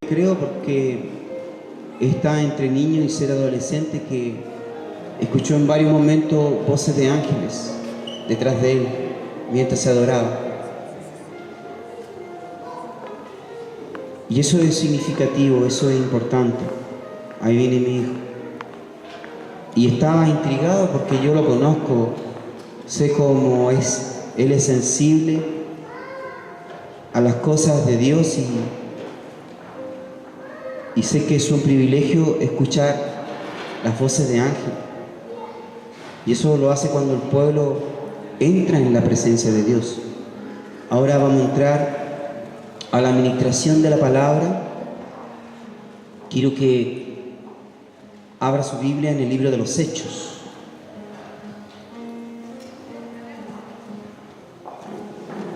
Creo porque está entre niño y ser adolescente que escuchó en varios momentos voces de ángeles detrás de él mientras se adoraba. Y eso es significativo, eso es importante. Ahí viene mi hijo. Y estaba intrigado porque yo lo conozco, sé cómo es, él es sensible a las cosas de Dios y sé que es un privilegio escuchar las voces de ángel. Y eso lo hace cuando el pueblo entra en la presencia de Dios. Ahora vamos a entrar a la administración de la palabra. Quiero que abra su Biblia en el libro de los Hechos.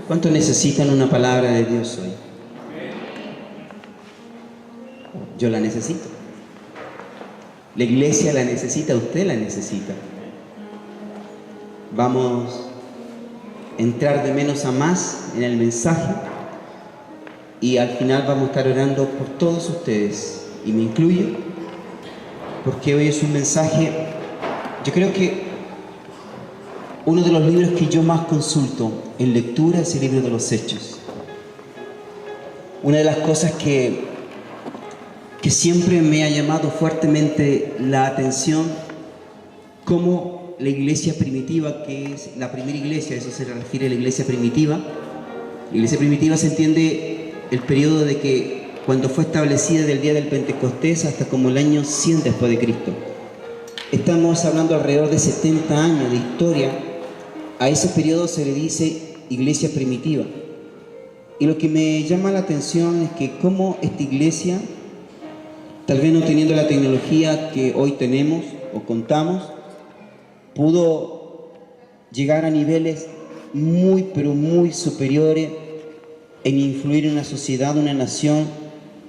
¿Cuántos necesitan una palabra de Dios hoy? Yo la necesito. La iglesia la necesita, usted la necesita. Vamos a entrar de menos a más en el mensaje y al final vamos a estar orando por todos ustedes, y me incluyo, porque hoy es un mensaje, yo creo que uno de los libros que yo más consulto en lectura es el libro de los Hechos. Una de las cosas que siempre me ha llamado fuertemente la atención, cómo la iglesia primitiva, que es la primera iglesia, eso se refiere a la iglesia primitiva. La iglesia primitiva se entiende el periodo de que cuando fue establecida del día del Pentecostés hasta como el año 100 después de Cristo. Estamos hablando alrededor de 70 años de historia. A ese periodo se le dice iglesia primitiva. Y lo que me llama la atención es que cómo esta iglesia, tal vez no teniendo la tecnología que hoy tenemos o contamos, pudo llegar a niveles muy, pero muy superiores en influir en una sociedad, una nación,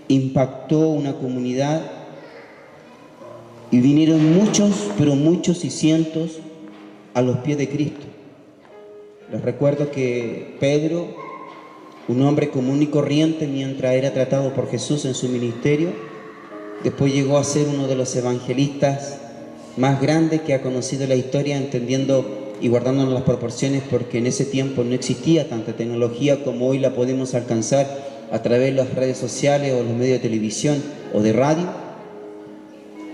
impactó una comunidad y vinieron muchos, pero muchos y cientos a los pies de Cristo. Les recuerdo que Pedro, un hombre común y corriente mientras era tratado por Jesús en su ministerio, después llegó a ser uno de los evangelistas más grandes que ha conocido la historia, entendiendo y guardándonos las proporciones, porque en ese tiempo no existía tanta tecnología como hoy la podemos alcanzar a través de las redes sociales o los medios de televisión o de radio.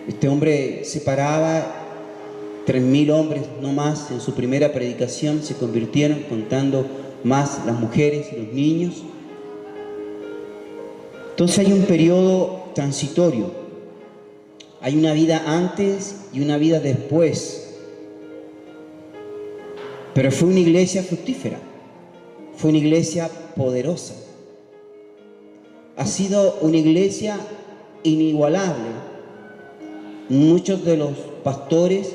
Este hombre se paraba, 3.000 hombres no más en su primera predicación se convirtieron, contando más las mujeres y los niños. Entonces hay un periodo transitorio, hay una vida antes y una vida después. Pero fue una iglesia fructífera, fue una iglesia poderosa. Ha sido una iglesia inigualable. Muchos de los pastores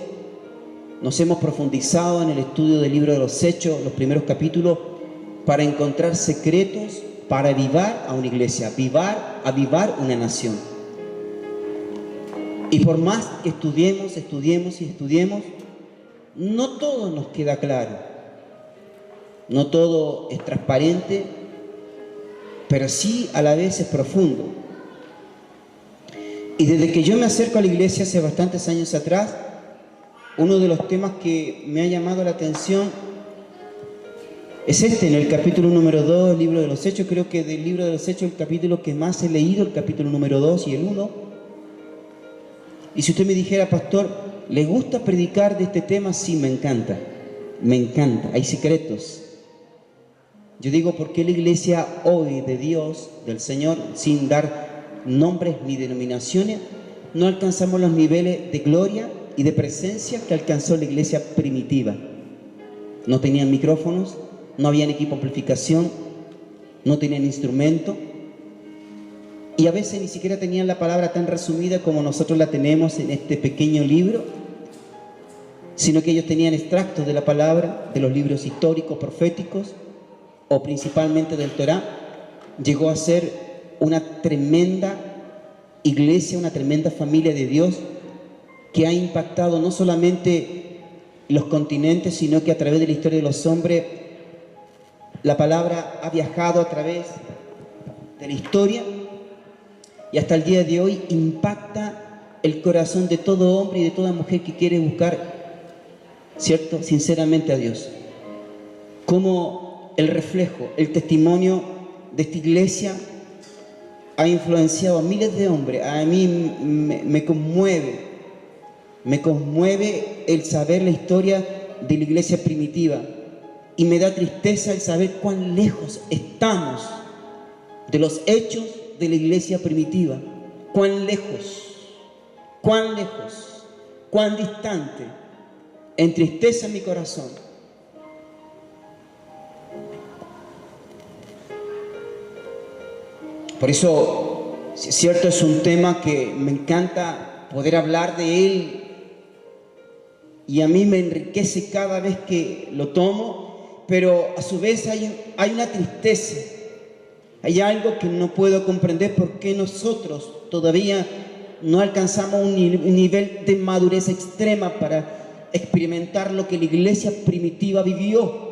nos hemos profundizado en el estudio del libro de los Hechos, los primeros capítulos, para encontrar secretos para avivar a una iglesia, avivar una nación. Y por más que estudiemos, no todo nos queda claro, no todo es transparente, pero sí a la vez es profundo. Y desde que yo me acerco a la iglesia hace bastantes años atrás, uno de los temas que me ha llamado la atención es este, en el capítulo número 2 del libro de los Hechos. Creo que del libro de los Hechos el capítulo que más he leído, el capítulo número 2 y el 1. Y si usted me dijera, pastor, ¿le gusta predicar de este tema? Sí, me encanta, hay secretos. Yo digo, ¿por qué la iglesia hoy de Dios, del Señor, sin dar nombres ni denominaciones, no alcanzamos los niveles de gloria y de presencia que alcanzó la iglesia primitiva? No tenían micrófonos, no habían equipo de amplificación, no tenían instrumento, y a veces ni siquiera tenían la palabra tan resumida como nosotros la tenemos en este pequeño libro, sino que ellos tenían extractos de la palabra, de los libros históricos, proféticos, o principalmente del Torá. Llegó a ser una tremenda iglesia, una tremenda familia de Dios, que ha impactado no solamente los continentes, sino que a través de la historia de los hombres, la palabra ha viajado a través de la historia y hasta el día de hoy impacta el corazón de todo hombre y de toda mujer que quiere buscar, ¿cierto?, sinceramente a Dios. Cómo el reflejo, el testimonio de esta iglesia ha influenciado a miles de hombres. A mí me conmueve el saber la historia de la iglesia primitiva, y me da tristeza el saber cuán lejos estamos de los hechos de la iglesia primitiva. Cuán lejos, cuán distante. Entristece mi corazón. Por eso, si es cierto, es un tema que me encanta poder hablar de él, y a mí me enriquece cada vez que lo tomo, pero a su vez hay una tristeza. Hay algo que no puedo comprender, por qué nosotros todavía no alcanzamos un nivel de madurez extrema para experimentar lo que la iglesia primitiva vivió.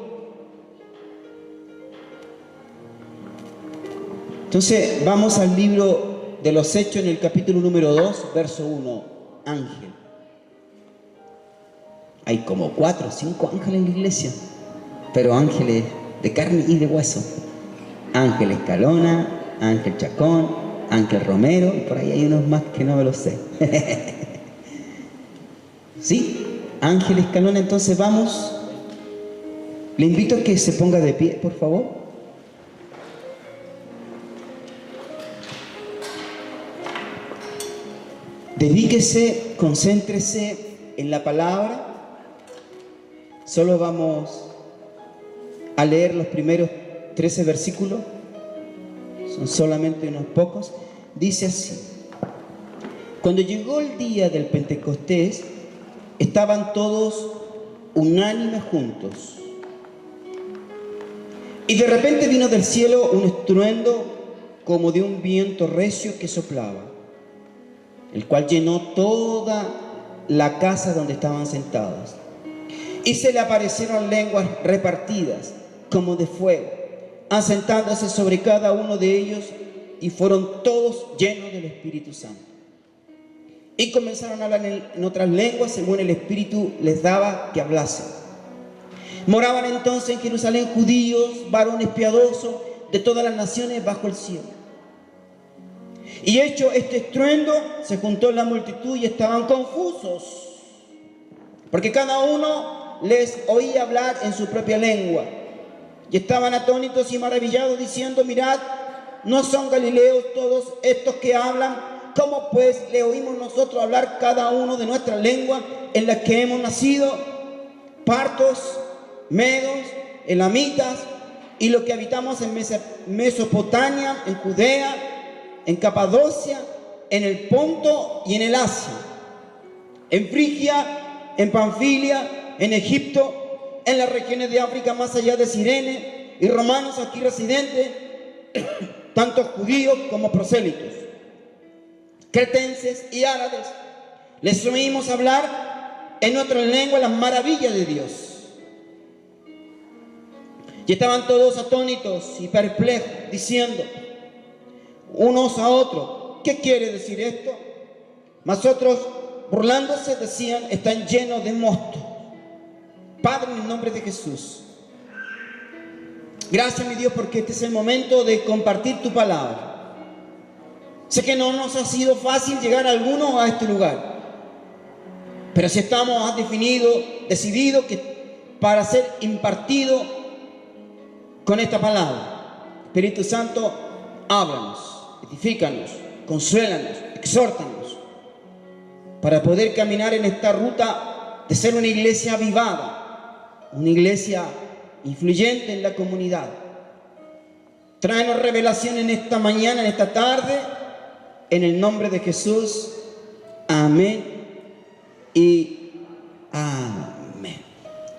Entonces, vamos al libro de los Hechos, en el capítulo número 2, verso 1, ángel. Hay como 4 o 5 ángeles en la iglesia, pero ángeles de carne y de hueso. Ángel Escalona, Ángel Chacón, Ángel Romero, y por ahí hay unos más que no me los sé. ¿Sí? Ángel Escalona. Entonces vamos. Le invito a que se ponga de pie, por favor. Dedíquese, concéntrese en la palabra. Solo vamos a leer los primeros 13 versículos. Son solamente unos pocos. Dice así: cuando llegó el día del Pentecostés, estaban todos unánimes juntos. Y de repente vino del cielo un estruendo como de un viento recio que soplaba, el cual llenó toda la casa donde estaban sentados. Y se le aparecieron lenguas repartidas como de fuego, asentándose sobre cada uno de ellos, y fueron todos llenos del Espíritu Santo. Y comenzaron a hablar en otras lenguas según el Espíritu les daba que hablasen. Moraban entonces en Jerusalén judíos, varones piadosos de todas las naciones bajo el cielo. Y hecho este estruendo, se juntó la multitud y estaban confusos, porque cada uno les oía hablar en su propia lengua. Y estaban atónitos y maravillados, diciendo: mirad, ¿no son galileos todos estos que hablan? ¿Cómo pues le oímos nosotros hablar cada uno de nuestra lengua en la que hemos nacido? Partos, medos, elamitas, y los que habitamos en Mesopotamia, en Judea, en Capadocia, en el Ponto y en el Asia, en Frigia, en Panfilia, en Egipto, en las regiones de África más allá de Cirene, y romanos aquí residentes, tanto judíos como prosélitos, cretenses y árabes. Les oímos hablar en nuestra lengua las maravillas de Dios. Y estaban todos atónitos y perplejos, diciendo unos a otros: ¿qué quiere decir esto? Mas otros, burlándose, decían: están llenos de mosto. Padre, en el nombre de Jesús, gracias, mi Dios, porque este es el momento de compartir tu palabra. Sé que no nos ha sido fácil llegar a algunos a este lugar, pero si estamos decidido que para ser impartido con esta palabra, Espíritu Santo, háblanos, edifícanos, consuélanos, exhórtanos, para poder caminar en esta ruta de ser una iglesia avivada, una iglesia influyente en la comunidad. Tráenos revelación en esta mañana, en esta tarde, en el nombre de Jesús. Amén y amén.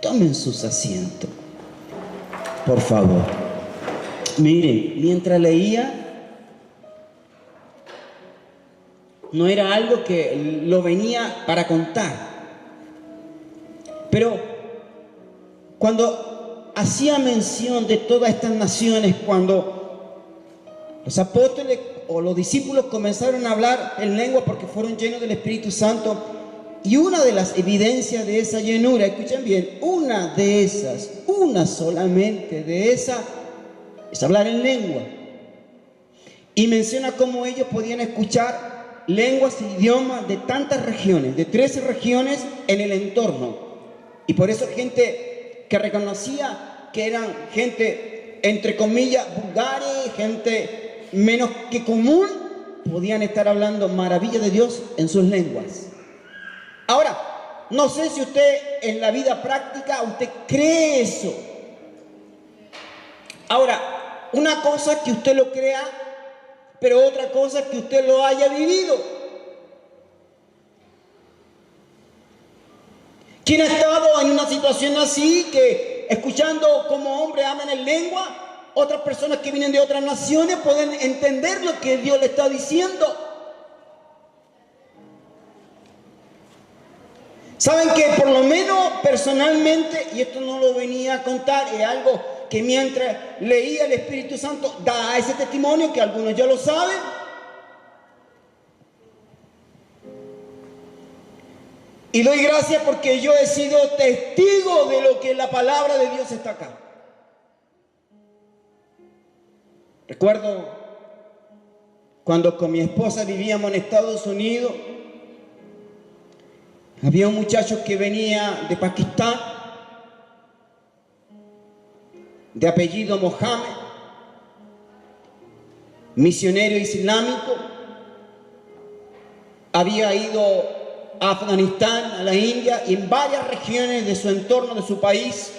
Tomen sus asientos, por favor. Miren, mientras leía, no era algo que lo venía para contar, pero cuando hacía mención de todas estas naciones, cuando los apóstoles o los discípulos comenzaron a hablar en lengua porque fueron llenos del Espíritu Santo. Y una de las evidencias de esa llenura, escuchen bien, una de esas, una solamente de esas, es hablar en lengua. Y menciona cómo ellos podían escuchar lenguas e idiomas de tantas regiones, de 13 regiones en el entorno. Y por eso gente que reconocía que eran gente, entre comillas, vulgares, gente menos que común, podían estar hablando maravillas de Dios en sus lenguas. Ahora, no sé si usted en la vida práctica, usted cree eso. Ahora, una cosa es que usted lo crea, pero otra cosa es que usted lo haya vivido. ¿Quién ha estado en una situación así, que escuchando como hombre hablan en lengua, otras personas que vienen de otras naciones pueden entender lo que Dios le está diciendo? Saben que por lo menos personalmente, y esto no lo venía a contar, es algo que mientras leía el Espíritu Santo da ese testimonio, que algunos ya lo saben. Y doy gracias porque yo he sido testigo de lo que la palabra de Dios está acá. Recuerdo cuando con mi esposa vivíamos en Estados Unidos, había un muchacho que venía de Pakistán, de apellido Mohammed, misionero islámico. Había ido a Afganistán, a la India y en varias regiones de su entorno, de su país.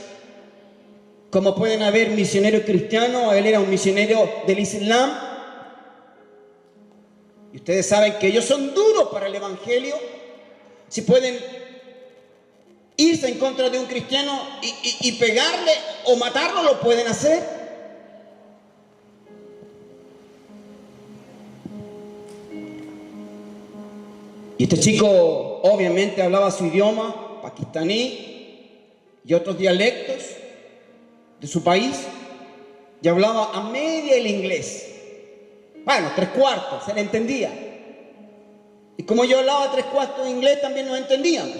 Como pueden ver, misionero cristiano, él era un misionero del Islam. Y ustedes saben que ellos son duros para el evangelio. Si pueden irse en contra de un cristiano y pegarle o matarlo, lo pueden hacer. Y este chico obviamente hablaba su idioma, pakistaní, y otros dialectos de su país, y hablaba a media el inglés. Bueno, 3/4, se le entendía. Y como yo hablaba 3/4 de inglés, también nos entendíamos.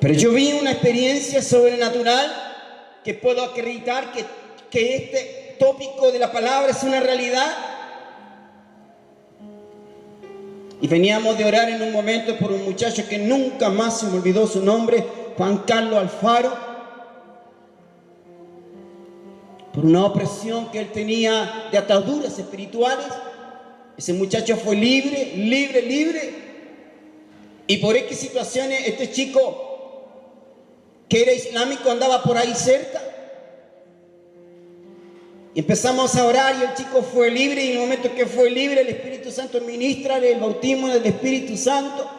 Pero yo vi una experiencia sobrenatural que puedo acreditar que este tópico de la palabra es una realidad. Y veníamos de orar en un momento por un muchacho que nunca más se me olvidó su nombre, Juan Carlos Alfaro, por una opresión que él tenía de ataduras espirituales. Ese muchacho fue libre. Y por X situaciones, este chico que era islámico andaba por ahí cerca. Y empezamos a orar y el chico fue libre. Y en el momento que fue libre, el Espíritu Santo ministra el bautismo del Espíritu Santo.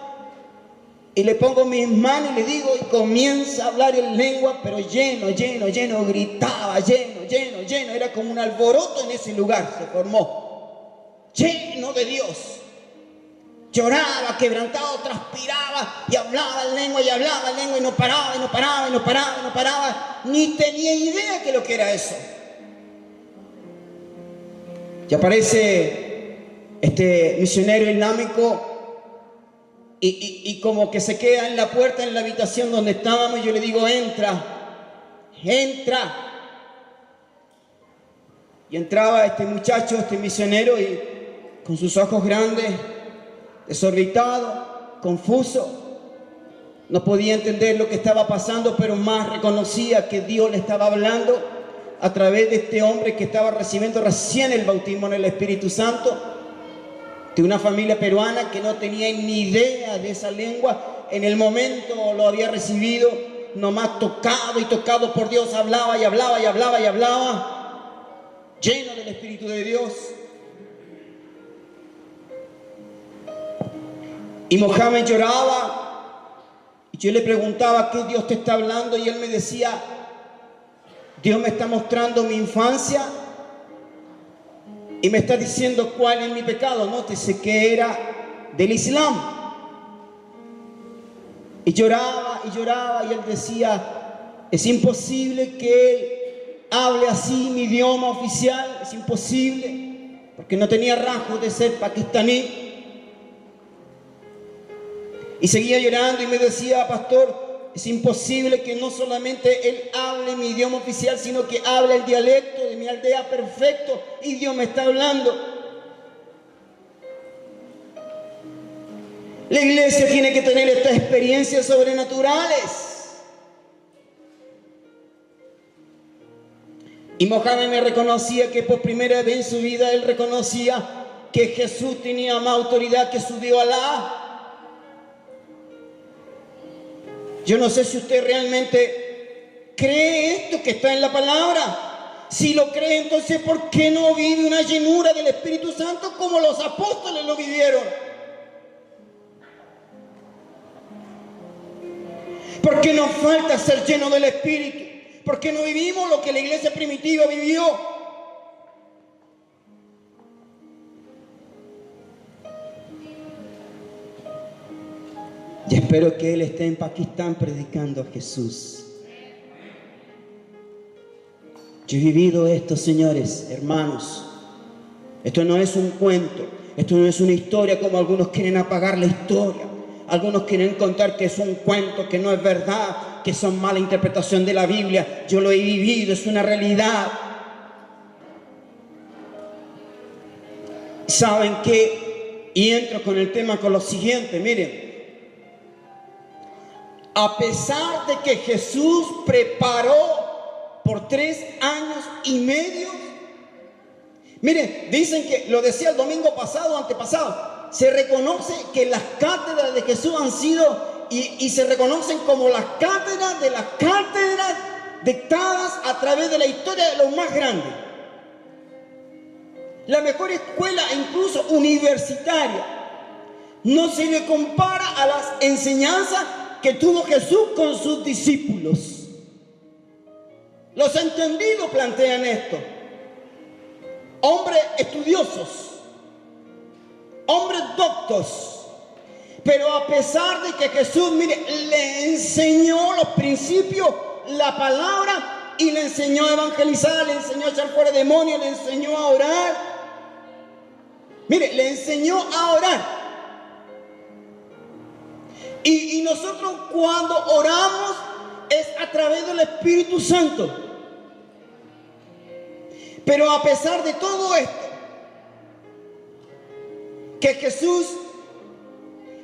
Y le pongo mis manos y le digo, y comienza a hablar en lengua, pero lleno, gritaba, lleno. Era como un alboroto en ese lugar, se formó. Lleno de Dios. Lloraba, quebrantado, transpiraba y hablaba en lengua y no paraba. Ni tenía idea de lo que era eso. Y aparece este misionero islámico y como que se queda en la puerta, en la habitación donde estábamos, y yo le digo, entra. Y entraba este muchacho, este misionero, y con sus ojos grandes, desorbitado, confuso, no podía entender lo que estaba pasando, pero más reconocía que Dios le estaba hablando a través de este hombre que estaba recibiendo recién el bautismo en el Espíritu Santo, de una familia peruana que no tenía ni idea de esa lengua. En el momento lo había recibido, nomás tocado por Dios, hablaba, lleno del Espíritu de Dios. Y Mohammed lloraba, y yo le preguntaba, ¿qué Dios te está hablando? Y él me decía, Dios me está mostrando mi infancia y me está diciendo cuál es mi pecado. Nótese que era del Islam. Y lloraba, y él decía, es imposible que él hable así mi idioma oficial, es imposible, porque no tenía rasgos de ser pakistaní. Y seguía llorando y me decía, pastor, es imposible que no solamente él hable mi idioma oficial, sino que hable el dialecto de mi aldea perfecto, y Dios me está hablando. La iglesia tiene que tener estas experiencias sobrenaturales. Y Mohammed me reconocía que por primera vez en su vida él reconocía que Jesús tenía más autoridad que su Dios Alá. Yo no sé si usted realmente cree esto que está en la palabra. Si lo cree, entonces ¿por qué no vive una llenura del Espíritu Santo como los apóstoles lo vivieron? ¿Por qué nos falta ser llenos del Espíritu? ¿Por qué no vivimos lo que la iglesia primitiva vivió? Y espero que él esté en Pakistán predicando a Jesús. Yo he vivido esto, señores, hermanos. Esto no es un cuento, esto no es una historia como algunos quieren apagar la historia. Algunos quieren contar que es un cuento, que no es verdad, que son mala interpretación de la Biblia. Yo lo he vivido, es una realidad. ¿Saben qué? Y entro con el tema con lo siguiente, miren. A pesar de que Jesús preparó por 3 años y medio, miren, dicen que, lo decía el domingo pasado, antepasado, se reconoce que las cátedras de Jesús han sido y se reconocen como las cátedras de las cátedras dictadas a través de la historia de los más grandes. La mejor escuela, incluso universitaria, no se le compara a las enseñanzas que tuvo Jesús con sus discípulos. Los entendidos plantean esto. Hombres estudiosos, hombres doctos, pero a pesar de que Jesús, mire, le enseñó los principios, la palabra, y le enseñó a evangelizar, le enseñó a echar fuera demonios, le enseñó a orar. Mire, le enseñó a orar. Y nosotros cuando oramos es a través del Espíritu Santo. Pero a pesar de todo esto, que Jesús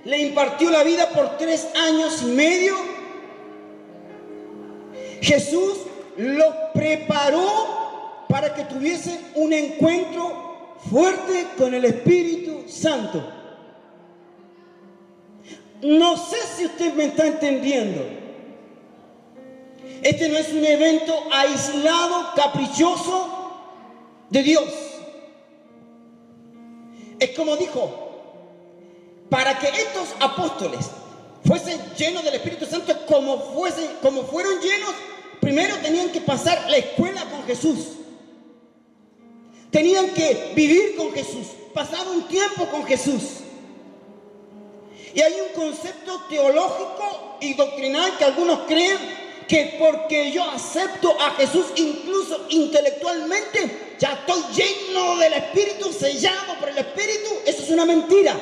le impartió la vida por 3 años y medio, Jesús los preparó para que tuviesen un encuentro fuerte con el Espíritu Santo. No sé si usted me está entendiendo. Este no es un evento aislado, caprichoso de Dios. Es como dijo, para que estos apóstoles fuesen llenos del Espíritu Santo como fueron llenos, primero tenían que pasar la escuela con Jesús. Tenían que vivir con Jesús, pasar un tiempo con Jesús. Y hay un concepto teológico y doctrinal que algunos creen que porque yo acepto a Jesús incluso intelectualmente, ya estoy lleno del Espíritu, sellado por el Espíritu. Eso es una mentira.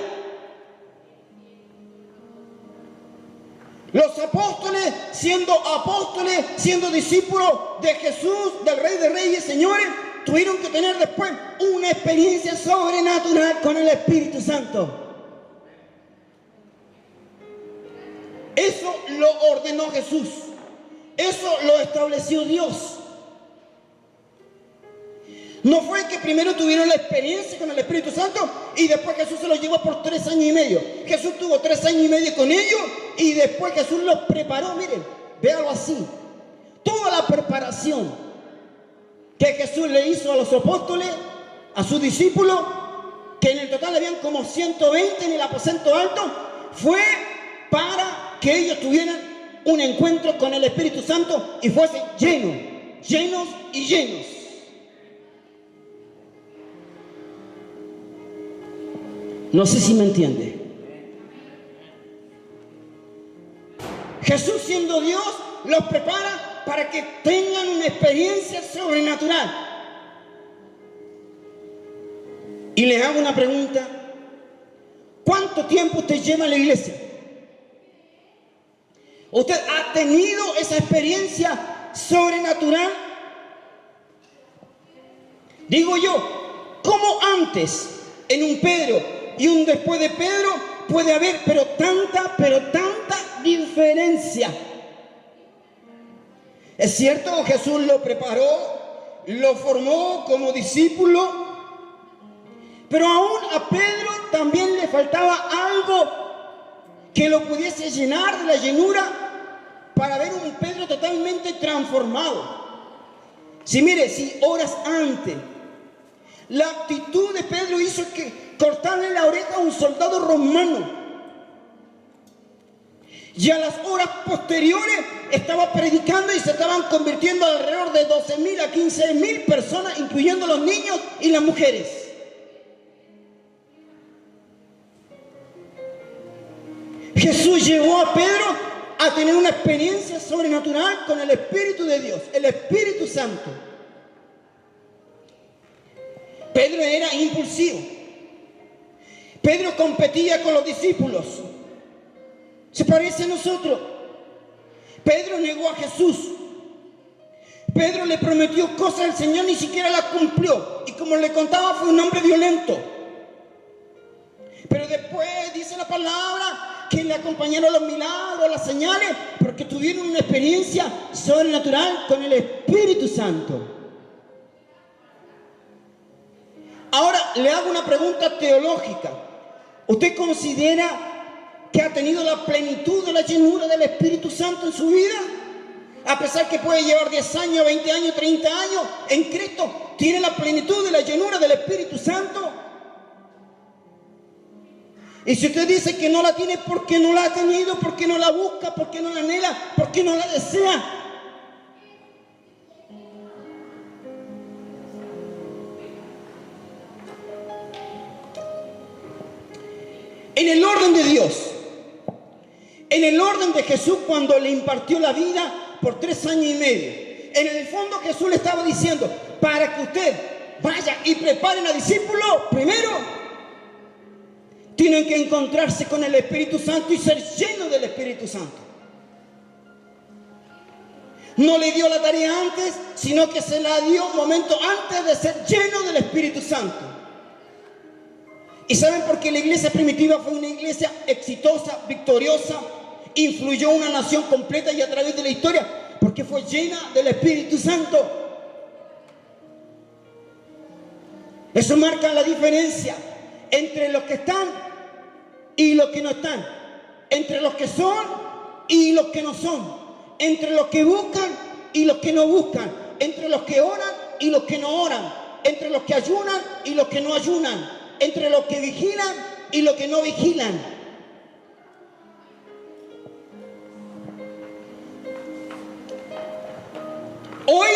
Los apóstoles, siendo discípulos de Jesús, del Rey de Reyes, señores, tuvieron que tener después una experiencia sobrenatural con el Espíritu Santo. Eso lo ordenó Jesús. Eso lo estableció Dios. No fue que primero tuvieron la experiencia con el Espíritu Santo y después Jesús se los llevó por 3 años y medio. Jesús tuvo 3 años y medio con ellos y después Jesús los preparó. Miren, véalo así. Toda la preparación que Jesús le hizo a los apóstoles, a sus discípulos, que en el total habían como 120 en el aposento alto, fue para que ellos tuvieran un encuentro con el Espíritu Santo y fuesen llenos y llenos. No sé si me entiende. Jesús, siendo Dios, los prepara para que tengan una experiencia sobrenatural. Y les hago una pregunta. ¿Cuánto tiempo usted lleva en la iglesia? ¿Usted ha tenido esa experiencia sobrenatural? Digo yo, ¿cómo antes en un Pedro y un después de Pedro puede haber pero tanta diferencia? Es cierto, Jesús lo preparó, lo formó como discípulo, pero aún a Pedro también le faltaba algo que lo pudiese llenar de la llenura para ver un Pedro totalmente transformado. Si horas antes la actitud de Pedro hizo que cortarle la oreja a un soldado romano, y a las horas posteriores estaba predicando y se estaban convirtiendo alrededor de 12.000 a 15.000 personas, incluyendo los niños y las mujeres. Jesús llevó a Pedro a tener una experiencia sobrenatural con el Espíritu de Dios, el Espíritu Santo. Pedro era impulsivo. Pedro competía con los discípulos. Se parece a nosotros. Pedro negó a Jesús. Pedro le prometió cosas al Señor, ni siquiera las cumplió. Y como le contaba, fue un hombre violento. Pero después dice la palabra que le acompañaron los milagros, las señales, porque tuvieron una experiencia sobrenatural con el Espíritu Santo. Ahora le hago una pregunta teológica. ¿Usted considera que ha tenido la plenitud de la llenura del Espíritu Santo en su vida? A pesar que puede llevar 10 años, 20 años, 30 años en Cristo, ¿tiene la plenitud de la llenura del Espíritu Santo? Y si usted dice que no la tiene, ¿por qué no la ha tenido? ¿Por qué no la busca? ¿Por qué no la anhela? ¿Por qué no la desea? En el orden de Dios, en el orden de Jesús, cuando le impartió la vida por 3 años y medio, en el fondo Jesús le estaba diciendo, para que usted vaya y preparen a discípulos, primero tienen que encontrarse con el Espíritu Santo y ser llenos del Espíritu Santo. No le dio la tarea antes, sino que se la dio un momento antes de ser lleno del Espíritu Santo. ¿Y saben por qué la iglesia primitiva fue una iglesia exitosa, victoriosa, influyó una nación completa y a través de la historia? Porque fue llena del Espíritu Santo. Eso marca la diferencia entre los que están y los que no están, entre los que son y los que no son, entre los que buscan y los que no buscan, entre los que oran y los que no oran, entre los que ayunan y los que no ayunan, entre los que vigilan y los que no vigilan. Hoy,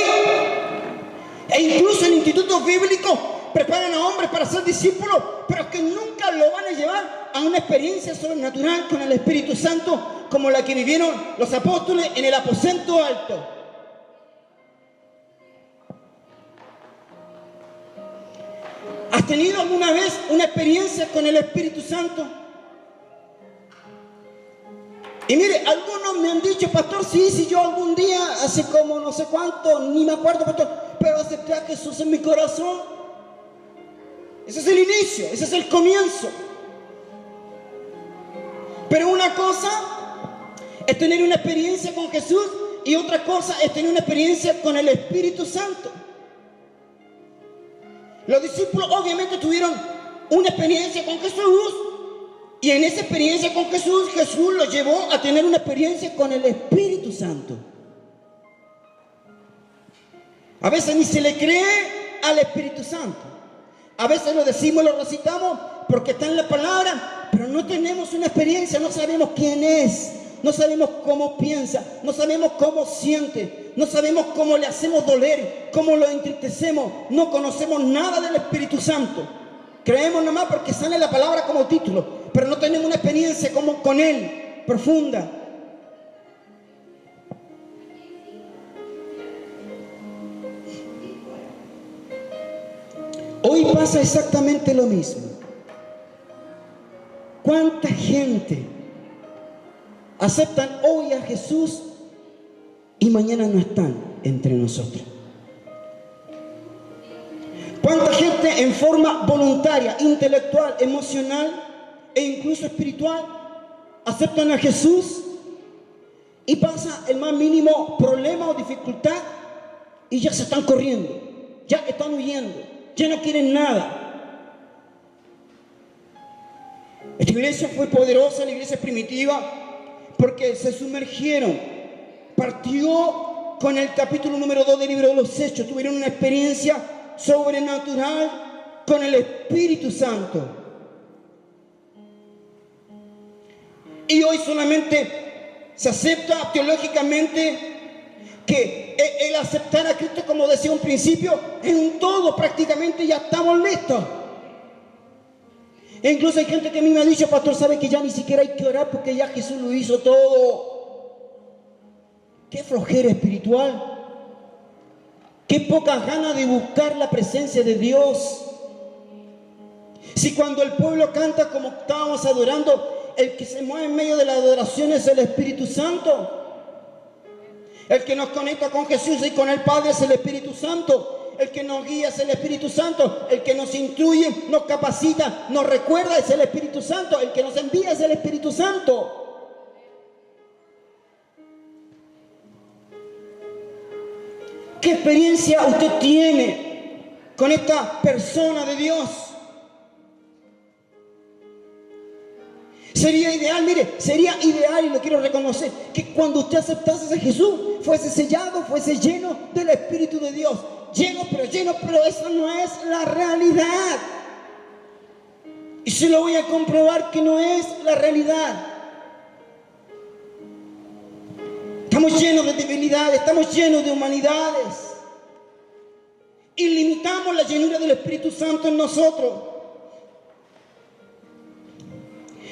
e incluso en institutos bíblicos, preparan a hombres para ser discípulos, pero que nunca lo van a llevar a una experiencia sobrenatural con el Espíritu Santo, como la que vivieron los apóstoles en el aposento alto. ¿Has tenido alguna vez una experiencia con el Espíritu Santo? Y mire, algunos me han dicho, pastor, sí, yo algún día, hace como no sé cuánto, ni me acuerdo, pastor, pero acepté a Jesús en mi corazón. Ese es el inicio, ese es el comienzo. Pero una cosa es tener una experiencia con Jesús y otra cosa es tener una experiencia con el Espíritu Santo. Los discípulos obviamente tuvieron una experiencia con Jesús y en esa experiencia con Jesús, Jesús los llevó a tener una experiencia con el Espíritu Santo. A veces ni se le cree al Espíritu Santo. A veces lo decimos, lo recitamos porque está en la palabra, pero no tenemos una experiencia, no sabemos quién es, no sabemos cómo piensa, no sabemos cómo siente, no sabemos cómo le hacemos doler, cómo lo entristecemos, no conocemos nada del Espíritu Santo. Creemos nomás porque sale la palabra como título, pero no tenemos una experiencia como con Él, profunda. Hoy pasa exactamente lo mismo. ¿Cuánta gente aceptan hoy a Jesús y mañana no están entre nosotros? ¿Cuánta gente en forma voluntaria, intelectual, emocional e incluso espiritual aceptan a Jesús y pasa el más mínimo problema o dificultad y ya se están corriendo, ya están huyendo, ya no quieren nada? Esta iglesia fue poderosa, la iglesia primitiva, porque se sumergieron. Partió con el capítulo número 2 del libro de los Hechos. Tuvieron una experiencia sobrenatural con el Espíritu Santo. Y hoy solamente se acepta teológicamente que el aceptar a Cristo, como decía un principio, es un todo, prácticamente ya estamos listos. E incluso hay gente que a mí me ha dicho: pastor, ¿sabe que ya ni siquiera hay que orar porque ya Jesús lo hizo todo? Qué flojera espiritual, qué pocas ganas de buscar la presencia de Dios. Si cuando el pueblo canta como estábamos adorando, el que se mueve en medio de la adoración es el Espíritu Santo. El que nos conecta con Jesús y con el Padre es el Espíritu Santo. El que nos guía es el Espíritu Santo. El que nos instruye, nos capacita, nos recuerda es el Espíritu Santo. El que nos envía es el Espíritu Santo. ¿Qué experiencia usted tiene con esta persona de Dios? Sería ideal, mire, sería ideal, y lo quiero reconocer, que cuando usted aceptase a Jesús, fuese sellado, fuese lleno del Espíritu de Dios. Lleno, pero esa no es la realidad. Y se lo voy a comprobar que no es la realidad. Estamos llenos de debilidades, estamos llenos de humanidades. Y limitamos la llenura del Espíritu Santo en nosotros.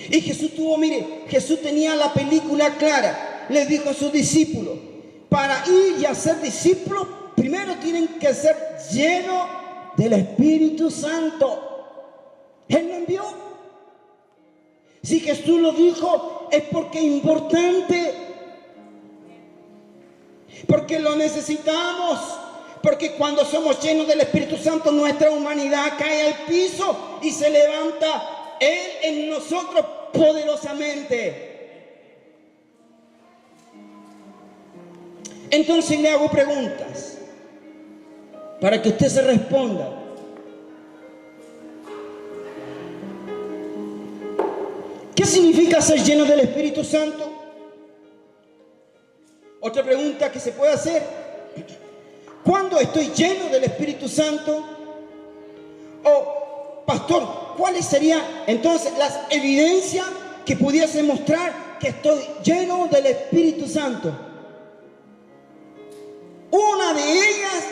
Y Jesús Jesús tenía la película clara. Le dijo a sus discípulos: para ir y hacer discípulos, primero tienen que ser llenos del Espíritu Santo. Él lo envió. Si Jesús lo dijo, es porque es importante. Porque lo necesitamos. Porque cuando somos llenos del Espíritu Santo, nuestra humanidad cae al piso y se levanta Él en nosotros poderosamente. Entonces le hago preguntas para que usted se responda. ¿Qué significa ser lleno del Espíritu Santo? Otra pregunta que se puede hacer: ¿cuándo estoy lleno del Espíritu Santo? O, pastor, ¿cuáles serían entonces las evidencias que pudiese mostrar que estoy lleno del Espíritu Santo? Una de ellas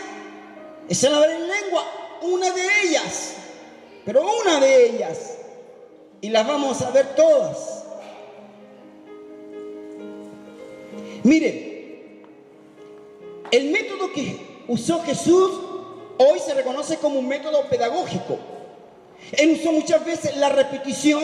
es el hablar en lengua, una de ellas, pero una de ellas, y las vamos a ver todas. Mire, el método que usó Jesús hoy se reconoce como un método pedagógico. Él usó muchas veces la repetición,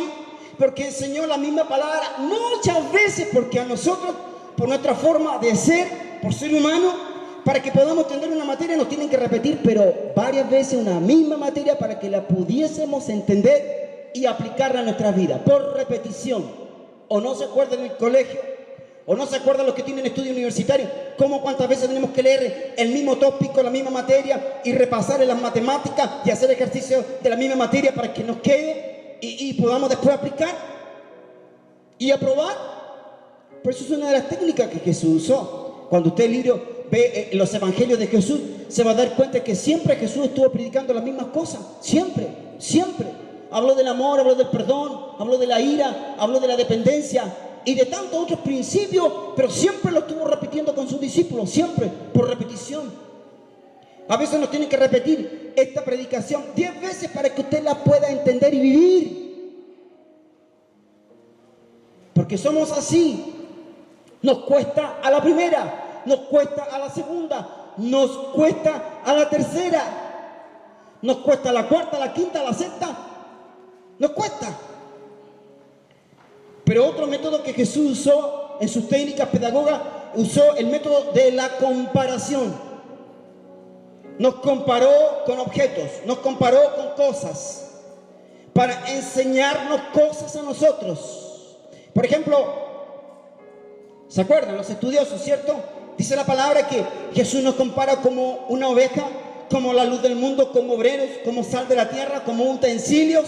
porque enseñó la misma palabra muchas veces, porque a nosotros, por nuestra forma de ser, por ser humano, para que podamos entender una materia nos tienen que repetir, pero varias veces una misma materia para que la pudiésemos entender y aplicarla a nuestra vida, por repetición. O no se acuerdan en el colegio, o no se acuerdan los que tienen estudio universitario, cómo cuántas veces tenemos que leer el mismo tópico, la misma materia, y repasar en las matemáticas y hacer ejercicio de la misma materia para que nos quede y podamos después aplicar y aprobar. Por eso es una de las técnicas que Jesús usó. Cuando usted ve los evangelios de Jesús, se va a dar cuenta que siempre Jesús estuvo predicando las mismas cosas. Siempre, siempre. Habló del amor, habló del perdón, habló de la ira, habló de la dependencia y de tantos otros principios, pero siempre lo estuvo repitiendo con sus discípulos, siempre, por repetición. A veces nos tienen que repetir esta predicación 10 veces para que usted la pueda entender y vivir. Porque somos así. Nos cuesta a la primera, nos cuesta a la segunda, nos cuesta a la tercera. nos cuesta la cuarta, la quinta, la sexta, nos cuesta. Pero otro método que Jesús usó en sus técnicas pedagogas, usó el método de la comparación. Nos comparó con objetos, nos comparó con cosas, para enseñarnos cosas a nosotros. Por ejemplo, ¿se acuerdan? Los estudiosos, ¿cierto? Dice la palabra que Jesús nos compara como una oveja, como la luz del mundo, como obreros, como sal de la tierra, como utensilios,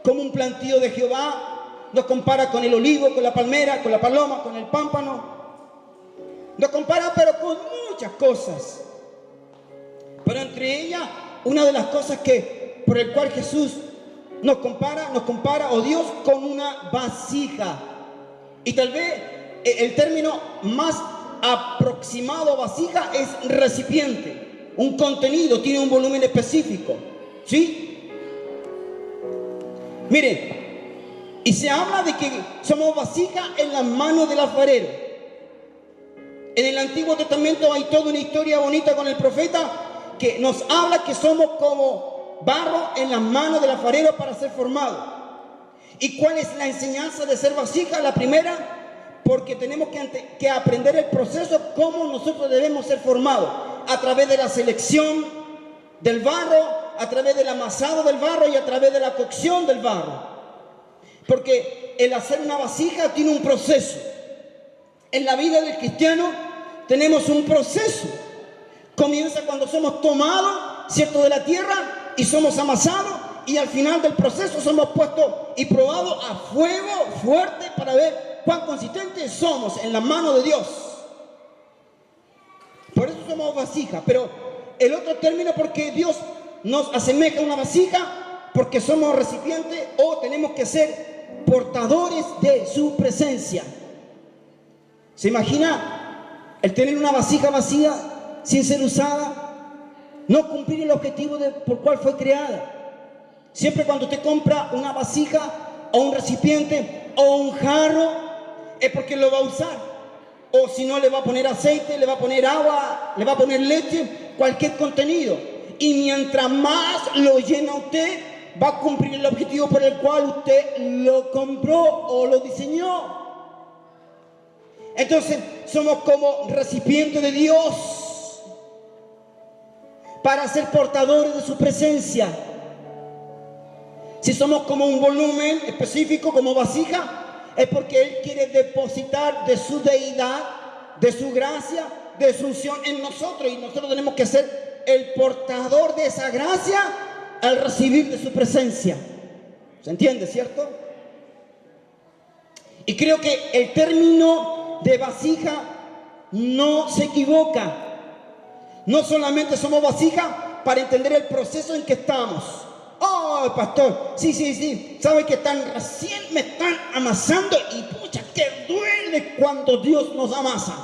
como un plantío de Jehová. Nos compara con el olivo, con la palmera, con la paloma, con el pámpano. Nos compara pero con muchas cosas. Pero entre ellas, una de las cosas por el cual Jesús nos compara, o Dios, con una vasija. Y tal vez el término más aproximado a vasija es recipiente. Un contenido, tiene un volumen específico. ¿Sí? Miren, y se habla de que somos vasija en las manos del alfarero. En el Antiguo Testamento hay toda una historia bonita con el profeta que nos habla que somos como barro en las manos del alfarero para ser formado. ¿Y cuál es la enseñanza de ser vasija? La primera, porque tenemos que aprender el proceso, cómo nosotros debemos ser formados, a través de la selección del barro, a través del amasado del barro y a través de la cocción del barro. Porque el hacer una vasija tiene un proceso. En la vida del cristiano tenemos un proceso. Comienza cuando somos tomados, ¿cierto?, de la tierra y somos amasados, y al final del proceso somos puestos y probados a fuego fuerte para ver cuán consistentes somos en la mano de Dios. Por eso somos vasija. Pero el otro término, porque Dios nos asemeja a una vasija, porque somos recipientes o tenemos que ser portadores de su presencia. ¿Se imagina el tener una vasija vacía sin ser usada? No cumplir el objetivo por cual fue creada. Siempre cuando usted compra una vasija o un recipiente o un jarro, es porque lo va a usar. O si no, le va a poner aceite, le va a poner agua, le va a poner leche, cualquier contenido. Y mientras más lo llena usted, va a cumplir el objetivo por el cual usted lo compró o lo diseñó. Entonces, somos como recipientes de Dios para ser portadores de su presencia. Si somos como un volumen específico, como vasija, es porque Él quiere depositar de su deidad, de su gracia, de su unción en nosotros. Y nosotros tenemos que ser el portador de esa gracia al recibir de su presencia. ¿Se entiende, cierto? Y creo que el término de vasija no se equivoca. No solamente somos vasija para entender el proceso en que estamos. Oh, pastor, sí, ¿sabe que recién me están amasando? Y pucha, que duele cuando Dios nos amasa.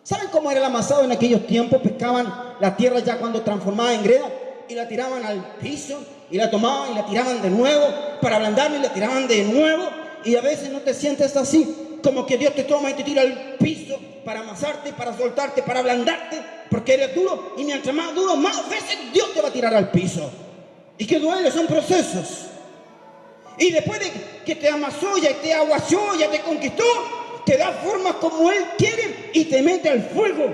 ¿Saben cómo era el amasado en aquellos tiempos? Pescaban la tierra ya cuando transformada en greda y la tiraban al piso, y la tomaban y la tiraban de nuevo para ablandarla, y la tiraban de nuevo. Y a veces no te sientes así, como que Dios te toma y te tira al piso para amasarte, para soltarte, para ablandarte, porque eres duro, y mientras más duro, más veces Dios te va a tirar al piso. Y que duele, son procesos. Y después de que te amasó, ya te aguació, ya te conquistó, te da formas como Él quiere y te mete al fuego,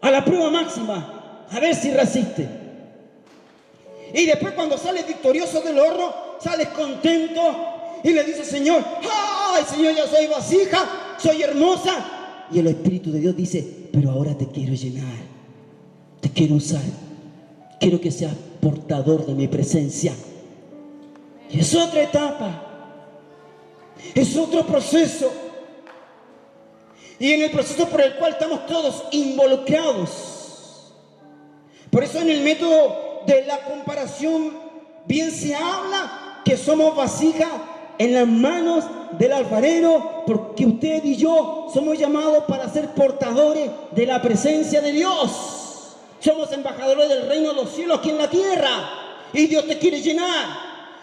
a la prueba máxima, a ver si resiste. Y después, cuando sales victorioso del horno, sales contento y le dices: Señor, ¡ay, Señor, ya soy vasija, soy hermosa! Y el Espíritu de Dios dice: pero ahora te quiero llenar, te quiero usar, quiero que seas portador de mi presencia. Y es otra etapa, es otro proceso. Y en el proceso por el cual estamos todos involucrados. Por eso en el método de la comparación bien se habla que somos vasija en las manos del alfarero, porque usted y yo somos llamados para ser portadores de la presencia de Dios. Somos embajadores del reino de los cielos aquí en la tierra. Y Dios te quiere llenar.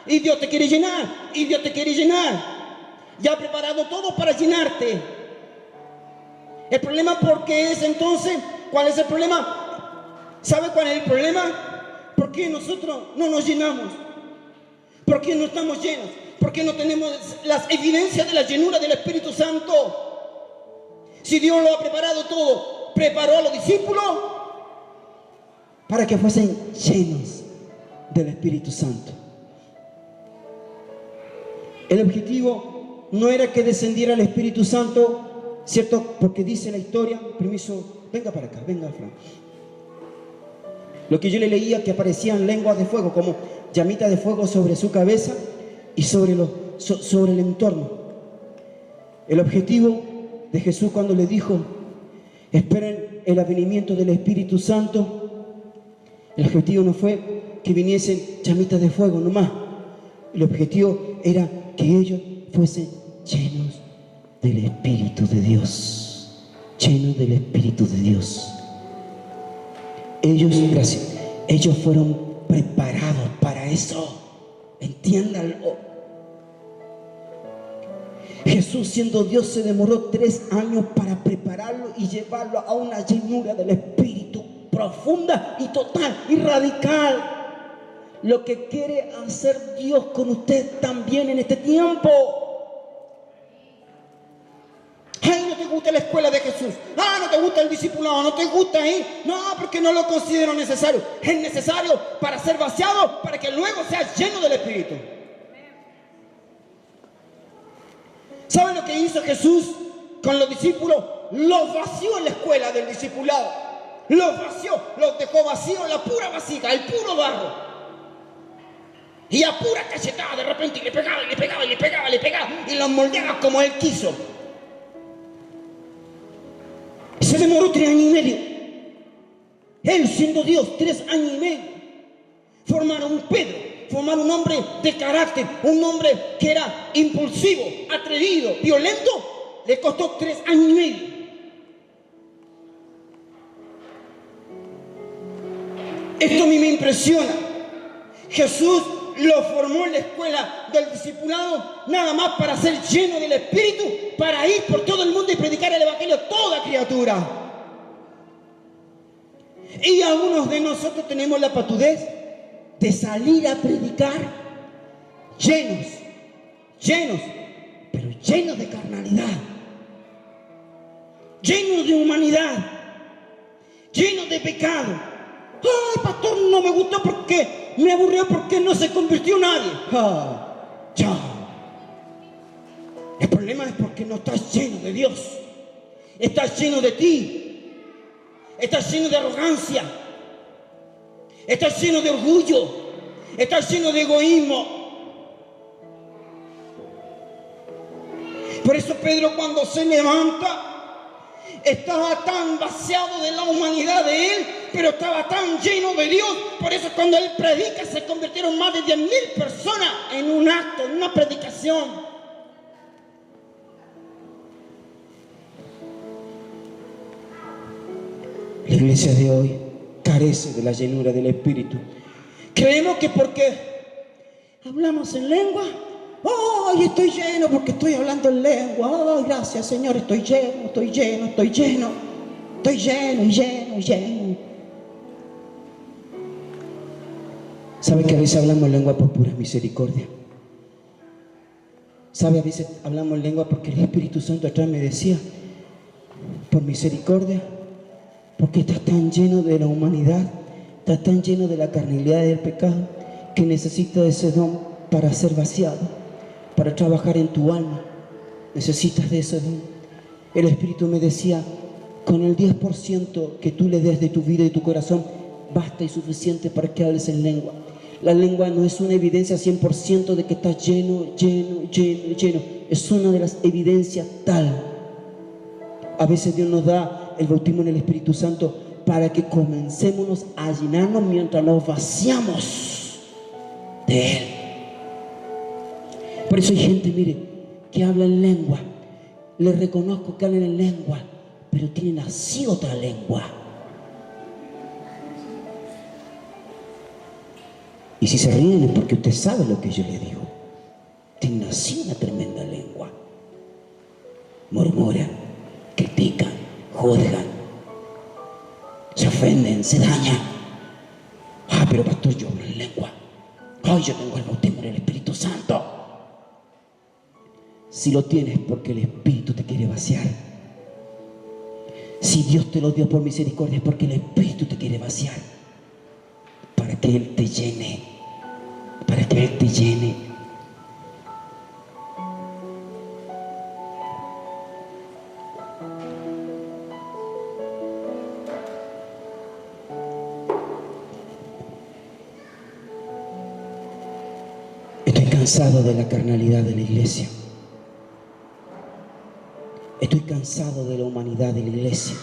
Y Dios te quiere llenar. Y Dios te quiere llenar. Ya ha preparado todo para llenarte. El problema, ¿por qué es entonces? ¿Cuál es el problema? ¿Sabe cuál es el problema? ¿Por qué nosotros no nos llenamos? ¿Por qué no estamos llenos? ¿Por qué no tenemos las evidencias de la llenura del Espíritu Santo? Si Dios lo ha preparado todo, preparó a los discípulos para que fuesen llenos del Espíritu Santo. El objetivo no era que descendiera el Espíritu Santo, ¿cierto? Porque dice la historia, permiso, venga para acá, venga, Fran. Lo que yo le leía, que aparecían lenguas de fuego, como llamitas de fuego sobre su cabeza y sobre el entorno. El objetivo de Jesús cuando le dijo, esperen el advenimiento del Espíritu Santo, el objetivo no fue que viniesen llamitas de fuego nomás. El objetivo era que ellos fuesen llenos del Espíritu de Dios. Llenos del Espíritu de Dios. Ellos fueron preparados para eso. Entiéndanlo. Jesús, siendo Dios, se demoró 3 años para prepararlo y llevarlo a una llenura del Espíritu profunda y total y radical. Lo que quiere hacer Dios con usted también en este tiempo. Ay, no te gusta la escuela de Jesús. Ah, no te gusta el discipulado, no te gusta ir. No, porque no lo considero necesario. Es necesario para ser vaciado, para que luego seas lleno del Espíritu. ¿Saben lo que hizo Jesús con los discípulos? Los vació en la escuela del discipulado. Los vació, los dejó vacíos, la pura vasija, el puro barro. Y a pura cachetada de repente le pegaba, y le pegaba, y le pegaba, y le pegaba, y los moldeaba como él quiso. Y se demoró 3 años y medio. Él siendo Dios, 3 años y medio. Formaron un Pedro, formaron un hombre de carácter, un hombre que era impulsivo, atrevido, violento. Le costó 3 años y medio. Esto a mí me impresiona. Jesús lo formó en la escuela del discipulado nada más para ser lleno del Espíritu, para ir por todo el mundo y predicar el Evangelio a toda criatura. Y algunos de nosotros tenemos la patudez de salir a predicar llenos, pero llenos de carnalidad, llenos de humanidad, llenos de pecado. Ay, pastor, no me gustó porque me aburrió porque no se convirtió nadie. Ya. El problema es porque no estás lleno de Dios. Estás lleno de ti. Estás lleno de arrogancia. Estás lleno de orgullo. Estás lleno de egoísmo. Por eso Pedro, cuando se levanta, estaba tan vaciado de la humanidad de él, pero estaba tan lleno de Dios. Por eso cuando él predica se convirtieron más de 10.000 personas en un acto, en una predicación. La iglesia de hoy carece de la llenura del Espíritu. Creemos que porque hablamos en lengua, ¡ay, estoy lleno porque estoy hablando en lengua! ¡Ay, gracias, Señor! Estoy lleno, estoy lleno, estoy lleno. Estoy lleno y lleno y lleno. ¿Sabe que a veces hablamos en lengua por pura misericordia? ¿Sabe? A veces hablamos en lengua porque el Espíritu Santo atrás me decía, por misericordia, porque estás tan lleno de la humanidad, estás tan lleno de la carnalidad y del pecado, que necesitas ese don para ser vaciado, para trabajar en tu alma. Necesitas de ese don. El Espíritu me decía, con el 10% que tú le des de tu vida y tu corazón, basta y suficiente para que hables en lengua. La lengua no es una evidencia 100% de que estás lleno, lleno, lleno, lleno. Es una de las evidencias tal. A veces Dios nos da el bautismo en el Espíritu Santo para que comencemos a llenarnos mientras nos vaciamos de Él. Por eso hay gente, mire, que habla en lengua. Les reconozco que hablan en lengua, pero tienen así otra lengua. Y si se ríen es porque usted sabe lo que yo le digo. Tienen así una tremenda lengua. Murmuran, critican, juzgan, se ofenden, se dañan. pero pastor, yo hablo en lengua. Ay, yo tengo el bautismo en el Espíritu Santo. Si lo tienes porque el Espíritu te quiere vaciar. Si Dios te lo dio por misericordia es porque el Espíritu te quiere vaciar. Para que Él te llene. Para que Él te llene. Estoy cansado de la carnalidad de la iglesia. Estoy cansado de la humanidad de la iglesia.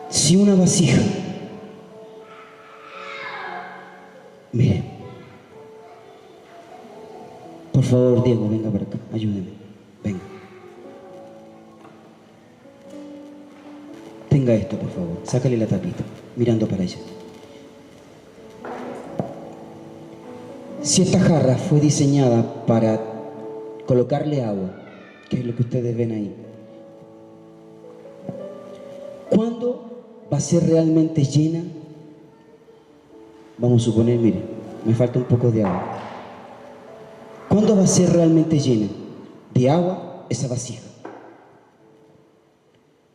Si una vasija, mire, por favor, Diego, venga para acá, ayúdeme, venga. Tenga esto, por favor, sácale la tapita, mirando para allá. Si esta jarra fue diseñada para colocarle agua, que es lo que ustedes ven ahí, ¿cuándo va a ser realmente llena? Vamos a suponer, mire, me falta un poco de agua. ¿Cuándo va a ser realmente llena de agua esa vasija?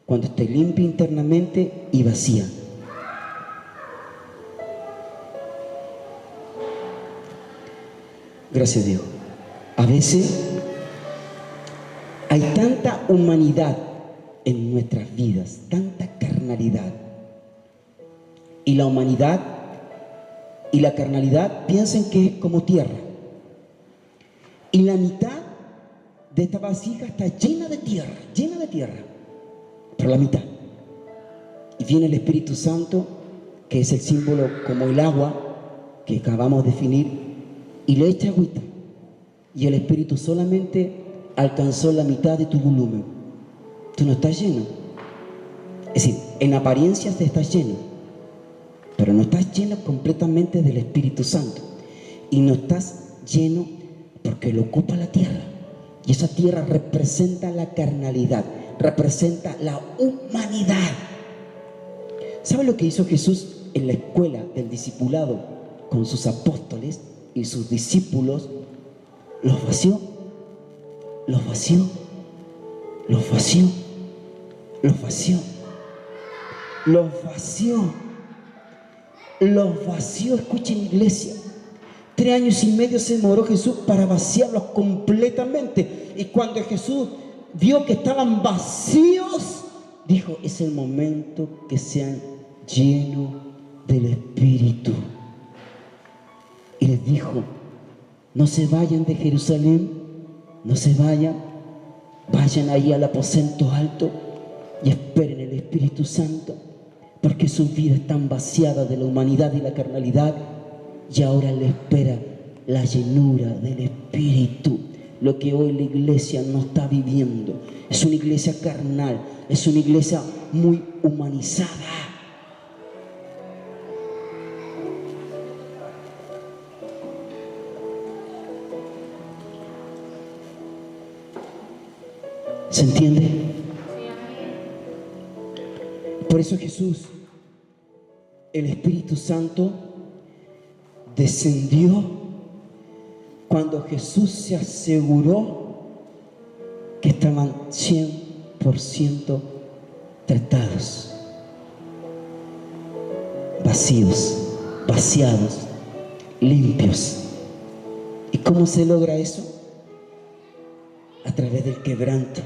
Cuando esté limpia internamente y vacía. Gracias a Dios. A veces hay tanta humanidad en nuestras vidas, tanta carnalidad. Y la humanidad y la carnalidad piensan que es como tierra. Y la mitad de esta vasija está llena de tierra, pero la mitad. Y viene el Espíritu Santo, que es el símbolo como el agua que acabamos de definir, y le echa agüita. Y el Espíritu solamente alcanzó la mitad de tu volumen. Tú no estás lleno. Es decir, en apariencia estás lleno, pero no estás lleno completamente del Espíritu Santo. Y no estás lleno porque lo ocupa la tierra. Y esa tierra representa la carnalidad, representa la humanidad. ¿Sabe lo que hizo Jesús en la escuela del discipulado con sus apóstoles y sus discípulos? Los vació, los vació, los vació, los vació, los vació, los vació. Escuchen, iglesia, 3 años y medio se demoró Jesús para vaciarlos completamente. Y cuando Jesús vio que estaban vacíos, dijo: es el momento que sean llenos del Espíritu. Y les dijo: no se vayan de Jerusalén, no se vayan, vayan ahí al aposento alto y esperen el Espíritu Santo, porque sus vidas están vaciadas de la humanidad y la carnalidad, y ahora le espera la llenura del Espíritu. Lo que hoy la iglesia no está viviendo es una iglesia carnal, es una iglesia muy humanizada. ¿Se entiende? Por eso Jesús, el Espíritu Santo, descendió cuando Jesús se aseguró que estaban 100% tratados, vacíos, vaciados, limpios. ¿Y cómo se logra eso? A través del quebranto,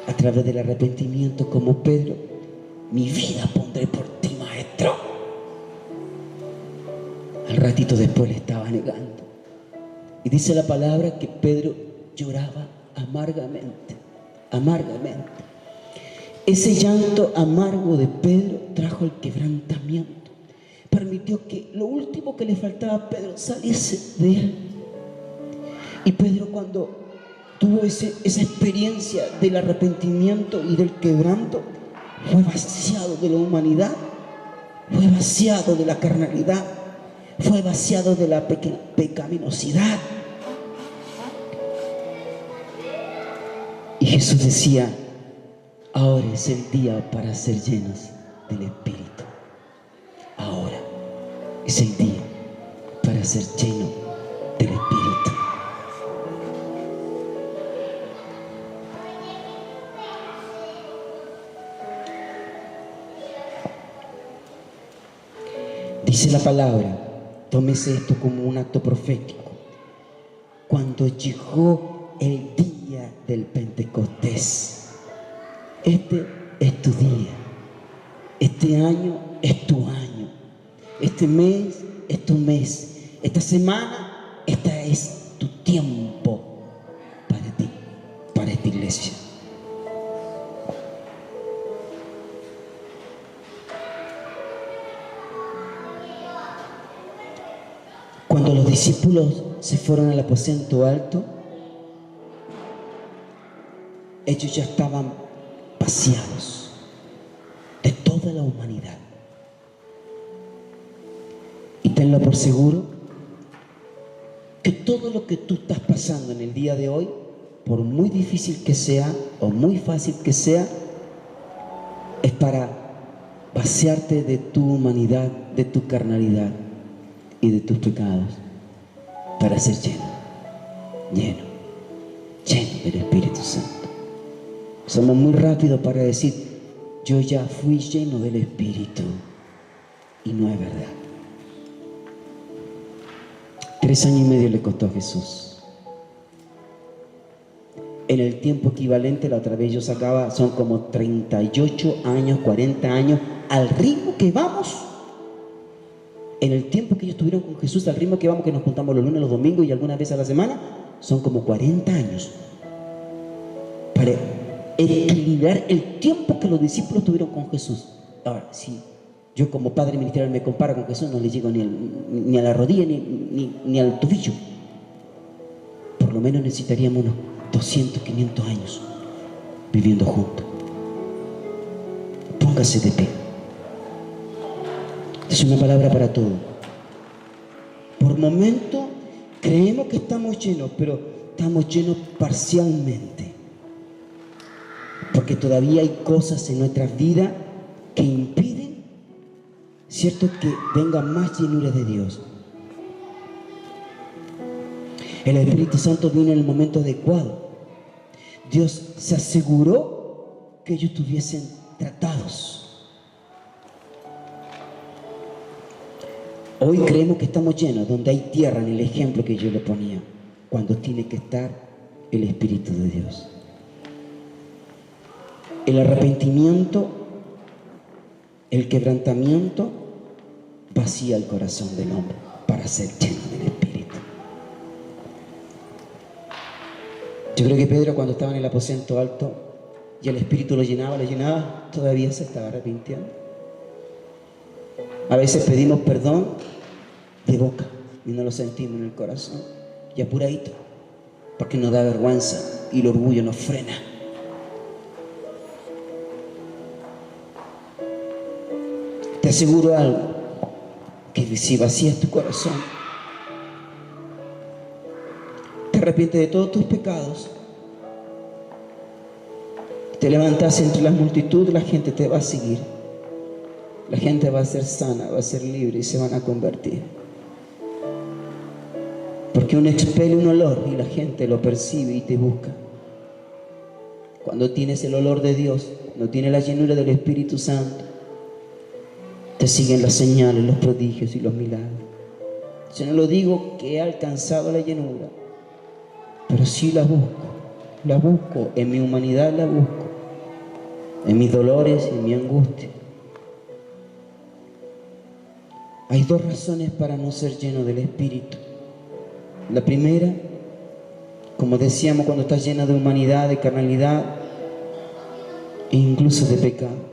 a través del arrepentimiento, como Pedro: mi vida pondré por ti, maestro. Al ratito después le estaba negando. Y dice la palabra que Pedro lloraba amargamente, amargamente. Ese llanto amargo de Pedro trajo el quebrantamiento. Permitió que lo último que le faltaba a Pedro saliese de él. Y Pedro, cuando tuvo esa experiencia del arrepentimiento y del quebranto, fue vaciado de la humanidad, fue vaciado de la carnalidad, fue vaciado de la pecaminosidad. Y Jesús decía: Ahora es el día para ser llenos del Espíritu. Ahora es el día para ser lleno del Espíritu. Dice la palabra, tómese esto como un acto profético. Cuando llegó el día del Pentecostés, este es tu día, este año es tu año, este mes es tu mes, esta semana, esta es tu tiempo para ti, para esta iglesia. Cuando los discípulos se fueron al aposento alto, ellos ya estaban vaciados de toda la humanidad. Y tenlo por seguro que todo lo que tú estás pasando en el día de hoy, por muy difícil que sea o muy fácil que sea, es para vaciarte de tu humanidad, de tu carnalidad y de tus pecados, para ser lleno del Espíritu Santo. Somos muy rápidos para decir, yo ya fui lleno del Espíritu, y no es verdad. 3 años y medio le costó a Jesús. En el tiempo equivalente, la otra vez yo sacaba, son como 38 años, 40 años, al ritmo que vamos. En el tiempo que ellos estuvieron con Jesús, al ritmo que vamos, que nos juntamos los lunes, los domingos y algunas veces a la semana, son como 40 años. Para equilibrar el tiempo que los discípulos tuvieron con Jesús. Ahora, si yo como padre ministerial me comparo con Jesús, no le llego ni a la rodilla ni al tobillo. Por lo menos necesitaríamos unos 200, 500 años viviendo juntos. Póngase de pie. Es una palabra para todo. Por momento creemos que estamos llenos, pero estamos llenos parcialmente. Porque todavía hay cosas en nuestras vidas que impiden, ¿cierto?, que venga más llenura de Dios. El Espíritu Santo vino en el momento adecuado. Dios se aseguró que ellos estuviesen tratados. Hoy creemos que estamos llenos, donde hay tierra, en el ejemplo que yo le ponía, cuando tiene que estar el Espíritu de Dios. El arrepentimiento, el quebrantamiento, vacía el corazón del hombre para ser lleno del Espíritu. Yo creo que Pedro, cuando estaba en el aposento alto y el Espíritu lo llenaba, todavía se estaba arrepintiendo. A veces pedimos perdón de boca y no lo sentimos en el corazón, y apuradito, porque nos da vergüenza y el orgullo nos frena. Te aseguro algo, que si vacías tu corazón, te arrepientes de todos tus pecados, te levantas entre la multitud, la gente te va a seguir. La gente va a ser sana, va a ser libre y se van a convertir. Porque uno expele un olor y la gente lo percibe y te busca. Cuando tienes el olor de Dios, cuando tienes la llenura del Espíritu Santo, te siguen las señales, los prodigios y los milagros. Yo no lo digo que he alcanzado la llenura, pero sí la busco, en mi humanidad la busco, en mis dolores y en mi angustia. Hay 2 razones para no ser lleno del Espíritu. La primera, como decíamos, cuando estás llena de humanidad, de carnalidad e incluso de pecado.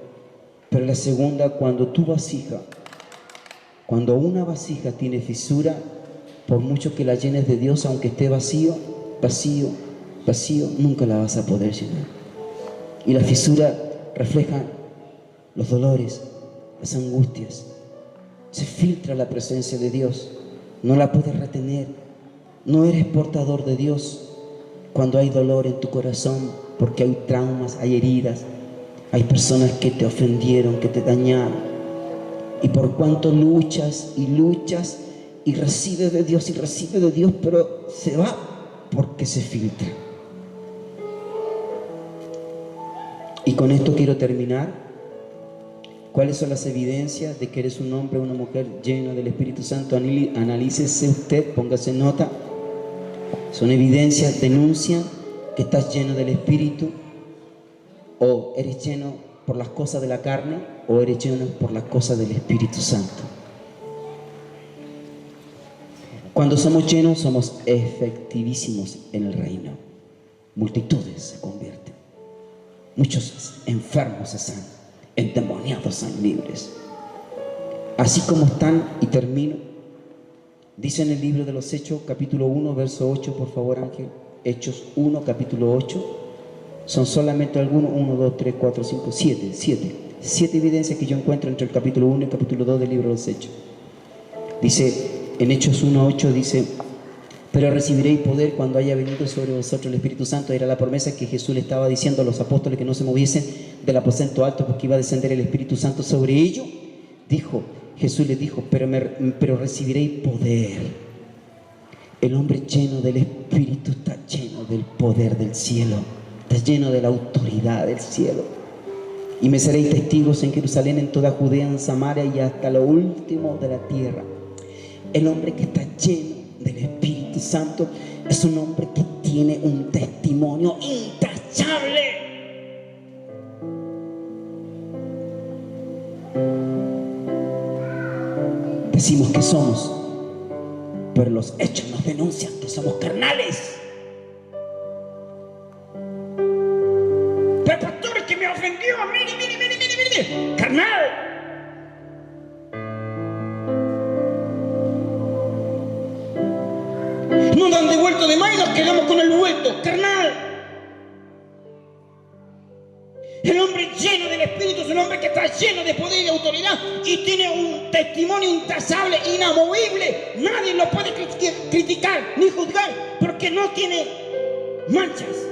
Pero la segunda, cuando una vasija tiene fisura, por mucho que la llenes de Dios, aunque esté vacío, nunca la vas a poder llenar. Y la fisura refleja los dolores, las angustias. Se filtra la presencia de Dios, no la puedes retener, no eres portador de Dios cuando hay dolor en tu corazón, porque hay traumas, hay heridas, Hay personas que te ofendieron, que te dañaron. Y por cuanto luchas y luchas y recibes de Dios y recibes de Dios, pero se va porque se filtra. Y con esto quiero terminar. ¿Cuáles son las evidencias de que eres un hombre o una mujer lleno del Espíritu Santo? Analícese usted, póngase nota. Son evidencias, denuncian que estás lleno del Espíritu, o eres lleno por las cosas de la carne, o eres lleno por las cosas del Espíritu Santo. Cuando somos llenos, somos efectivísimos en el reino. Multitudes se convierten. Muchos enfermos se sanan. Endemoniados son libres. Así como están, y termino, dice en el libro de los Hechos, capítulo 1, verso 8, por favor, Ángel. Hechos 1, capítulo 8. Son solamente algunos, 1, 2, 3, 4, 5, 7 evidencias que yo encuentro entre el capítulo 1 y el capítulo 2 del libro de los Hechos. Dice, en Hechos 1, 8, dice: pero recibiréis poder cuando haya venido sobre vosotros el Espíritu Santo. Era la promesa que Jesús le estaba diciendo a los apóstoles, que no se moviesen del aposento alto, porque iba a descender el Espíritu Santo sobre ellos. Jesús les dijo, pero recibiréis poder. El hombre lleno del Espíritu está lleno del poder del cielo, está lleno de la autoridad del cielo. Y me seréis testigos en Jerusalén, en toda Judea, en Samaria y hasta lo último de la tierra. El hombre que está lleno del Espíritu Santo es un hombre que tiene un testimonio intachable. Decimos que somos, pero los hechos nos denuncian que somos carnales. Pero pastor, es que me ofendió, mire, carnal. No dan de vuelto de más y nos quedamos con el vuelto, carnal. El hombre lleno del Espíritu es un hombre que está lleno de poder y de autoridad y tiene un testimonio intachable, inamovible. Nadie lo puede criticar ni juzgar porque no tiene manchas.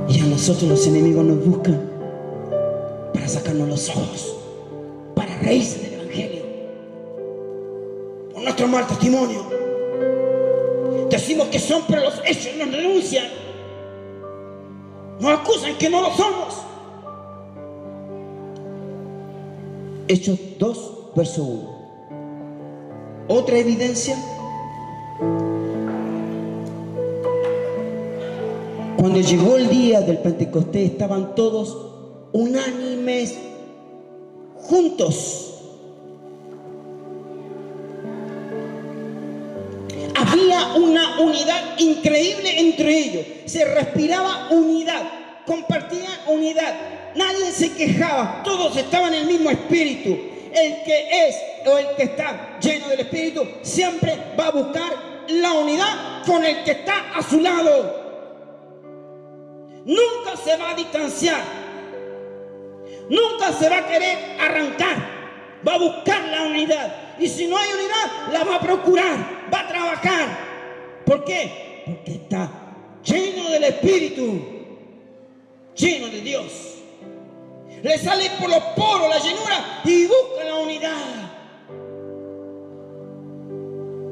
Y a nosotros los enemigos nos buscan para sacarnos los ojos, para reírse del Evangelio, por nuestro mal testimonio. Decimos que son, pero los hechos nos denuncian, nos acusan que no lo somos. Hechos 2, verso 1. Otra evidencia. Cuando llegó el día del Pentecostés, estaban todos unánimes, juntos. Había una unidad increíble entre ellos. Se respiraba unidad, compartían unidad. Nadie se quejaba, todos estaban en el mismo espíritu. El que es o el que está lleno del Espíritu siempre va a buscar la unidad con el que está a su lado. Nunca se va a distanciar, nunca se va a querer arrancar, va a buscar la unidad. Y si no hay unidad, la va a procurar, va a trabajar. ¿Por qué? Porque está lleno del Espíritu, lleno de Dios. Le sale por los poros la llenura y busca la unidad.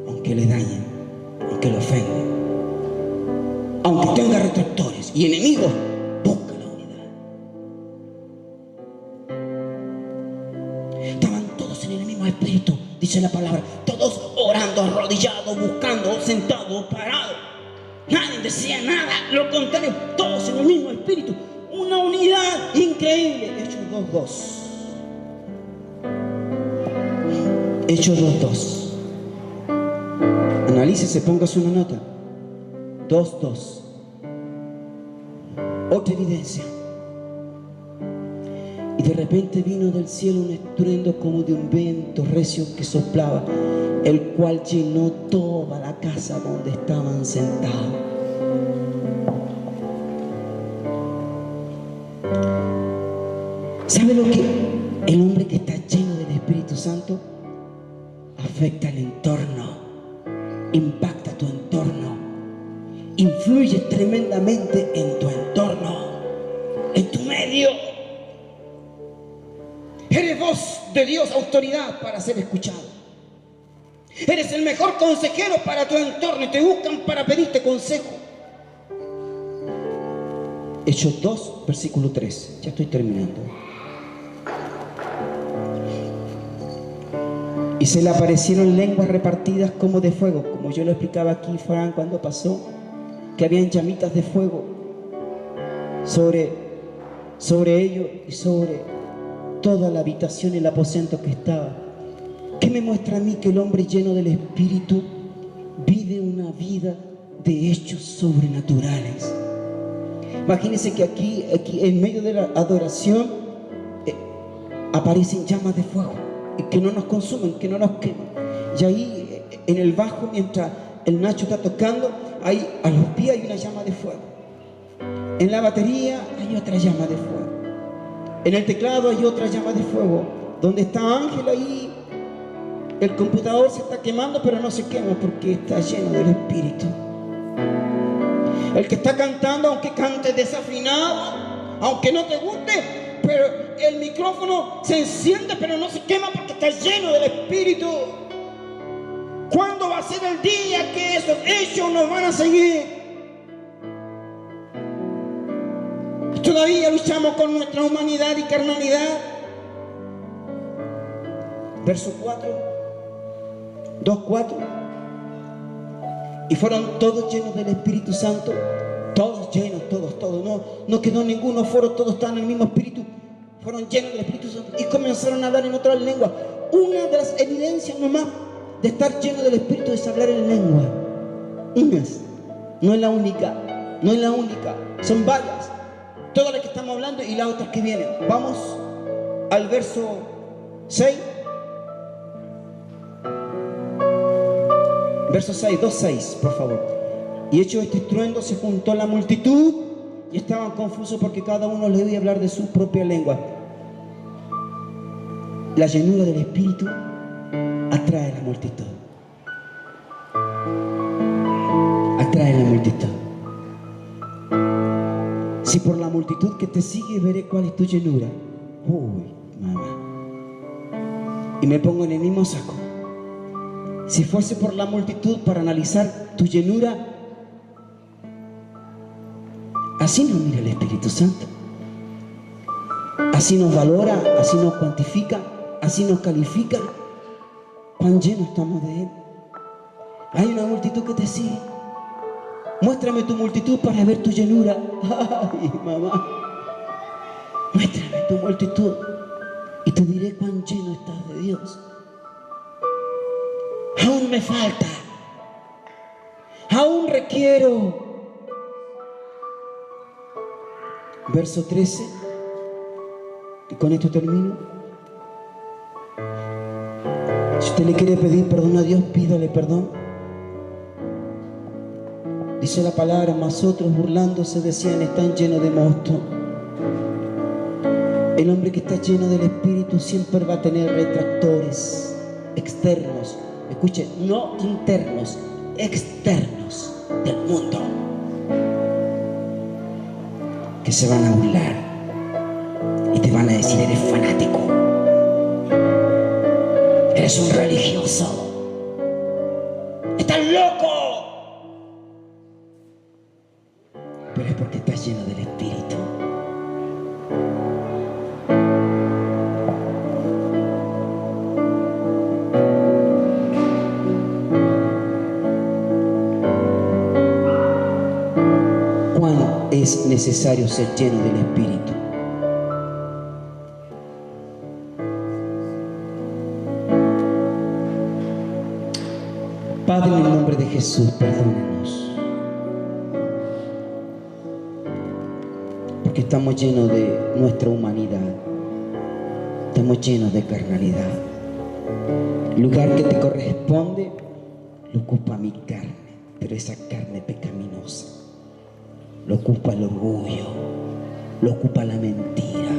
Aunque le dañen, aunque le ofenden, aunque tenga retractores y enemigos, busca la unidad. Estaban todos en el mismo espíritu, dice la palabra, todos orando, arrodillados, buscando, sentados, parados. Nadie decía nada, lo contrario, todos en el mismo espíritu. Una unidad increíble. Hechos 2:2. Hechos 2:2. Analícese, póngase una nota. 2:2. Otra evidencia. Y de repente vino del cielo un estruendo como de un viento recio que soplaba, el cual llenó toda la casa donde estaban sentados. ¿Sabe lo que el hombre que está lleno del Espíritu Santo afecta al entorno, impacta tu entorno? verdaderamente en tu entorno, en tu medio. Eres voz de Dios, autoridad para ser escuchado. Eres el mejor consejero para tu entorno y te buscan para pedirte consejo. Hechos 2, versículo 3. Ya estoy terminando. Y se le aparecieron lenguas repartidas como de fuego, como yo lo explicaba aquí, Fran, cuando pasó, que habían llamitas de fuego sobre ellos y sobre toda la habitación y el aposento que estaba. ¿Qué me muestra a mí? Que el hombre lleno del Espíritu vive una vida de hechos sobrenaturales. Imagínense que aquí en medio de la adoración aparecen llamas de fuego y que no nos consumen, que no nos queman. Y ahí en el bajo, mientras el Nacho está tocando, ahí a los pies hay una llama de fuego. En la batería hay otra llama de fuego. En el teclado hay otra llama de fuego. Donde está Ángel, ahí el computador se está quemando, pero no se quema porque está lleno del Espíritu. El que está cantando, aunque cante desafinado, aunque no te guste, pero el micrófono se enciende, pero no se quema porque está lleno del Espíritu. ¿Cuándo va a ser el día que esos hechos nos van a seguir? Todavía luchamos con nuestra humanidad y carnalidad. Verso 4, 2:4. Y fueron todos llenos del Espíritu Santo. Todos llenos, todos. No quedó ninguno, todos estaban en el mismo Espíritu. Fueron llenos del Espíritu Santo y comenzaron a hablar en otras lenguas. Una de las evidencias nomás de estar lleno del Espíritu es hablar en lengua. Unas, no es la única, son varias. Todas las que estamos hablando y las otras que vienen. Vamos al verso 6. Verso 6, 2:6, por favor. Y hecho este estruendo, se juntó la multitud y estaban confusos porque cada uno le oía hablar de su propia lengua. La llenura del Espíritu atrae a la multitud. Atrae a la multitud. Si por la multitud que te sigue veré cuál es tu llenura. Uy, mamá. Y me pongo en el mismo saco. Si fuese por la multitud para analizar tu llenura, así nos mira el Espíritu Santo. Así nos valora, así nos cuantifica, así nos califica. Cuán llenos estamos de Él. Hay una multitud que te sigue. Muéstrame tu multitud para ver tu llenura. Ay, mamá. Muéstrame tu multitud y te diré cuán lleno estás de Dios. Aún me falta. Aún requiero. Verso 13. Y con esto termino. Si usted le quiere pedir perdón a Dios, pídale perdón. Dice la palabra, mas otros burlándose decían, están llenos de monstruos. El hombre que está lleno del Espíritu siempre va a tener retractores externos. Escuchen, no internos, externos del mundo, que se van a burlar y te van a decir, eres fanático, eres un religioso, estás loco. Pero es porque estás lleno del Espíritu. ¿Cuán es necesario ser lleno del Espíritu? Padre, en el nombre de Jesús, perdónanos. Porque estamos llenos de nuestra humanidad. Estamos llenos de carnalidad. El lugar que te corresponde lo ocupa mi carne, pero esa carne pecaminosa. Lo ocupa el orgullo, lo ocupa la mentira,